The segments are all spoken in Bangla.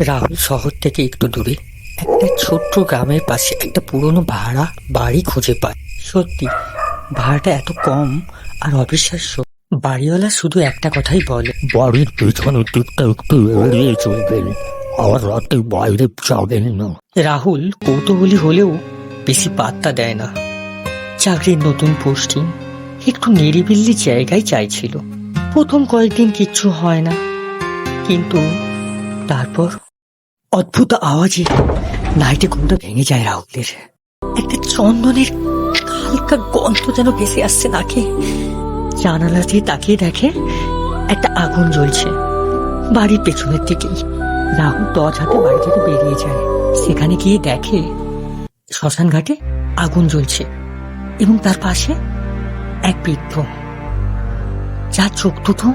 রাহুল শহর থেকে একটু দূরে একটা ছোট্ট গ্রামের পাশে একটা পুরনো ভাড়া বাড়ি খুঁজে পায়। সত্যি ভাড়াটা এত কম আর অবিশ্বাস্য। বাড়িওয়ালা শুধু একটা কথাই বলে, বাড়ির পেছনের দিকটা একটু এড়িয়ে চলবেন, আর রাতে বাইরে যাবেন না। রাহুল কৌতূহলী হলেও বেশি পাত্তা দেয় না। চাকরির নতুন পোস্টিং, একটু নিরিবিলি জায়গায় চাইছিল। প্রথম কয়েকদিন কিচ্ছু হয় না, কিন্তু তারপর অদ্ভুত আওয়াজে নাইটে ঘুমটা ভেঙে যায় রাহুলের। একটা চন্দনের হালকা গন্ধ যেন ভেসে আসছে নাকে। জানালা দিয়ে তাকিয়ে দেখে একটা আগুন জ্বলছে বাড়ির পেছনের দিকেই। রাহুল টর্চ হাতে বাড়ি থেকে বেরিয়ে যায়। সেখানে গিয়ে দেখে শ্মশান ঘাটে আগুন জ্বলছে এবং তার পাশে এক বৃদ্ধ, যার চোখ দুটো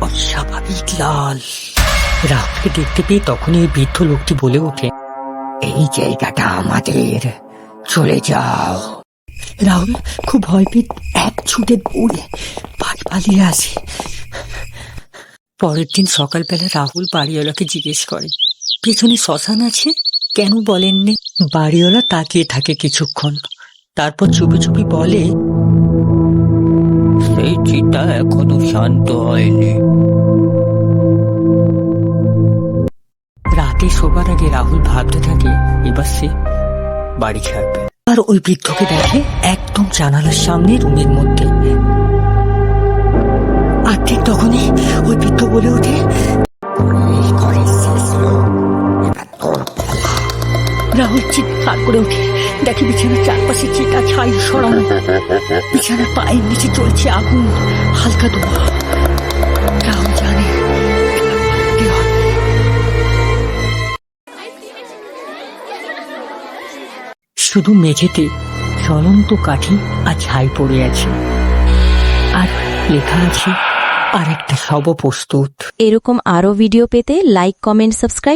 অস্বাভাবিক লাল। রাহুলকে দেখতে পেয়ে তখনই ওই বৃদ্ধ লোকটি বলে ওঠে, এই জায়গাটা আমাদের, চলে যাও। রাহুল খুব ভয় পেয়ে এক ছুটে দৌড়ে বাড়ি পালিয়ে আসে। পরের দিন সকালবেলা রাহুল বাড়িওয়ালাকে জিজ্ঞেস করে, পেছনে শ্মশান আছে, কেন বলেননি? বাড়িওয়ালা তাকিয়ে থাকে কিছুক্ষণ, তারপর চুপি চুপি বলে, সেই চিতা এখনো শান্ত হয়নি। রাতে শোবার আগে রাহুল ভাবতে থাকে এবার সে বাড়ি ছাড়বে। আর ওই বৃদ্ধকে দেখে একদম জানালার সামনে রুমের মধ্যে। আর ঠিক তখনই ওই বৃদ্ধ বলে ওঠে, রাহুল চিৎকার করে ওঠে, দেখে বিছানার চারপাশে চিতা ছাই সরানো। বিছানার পায়ের নিচে চলছে আগুন, হালকা ধোঁয়া। রাহুল জানে কি হবে। শুধু মেঝেতে জ্বলন্ত কাঠি আর ছাই পড়ে আছে, আর লেখা আছে আর একটা শব প্রস্তুত। এরকম আরো ভিডিও পেতে লাইক, কমেন্ট, সাবস্ক্রাইব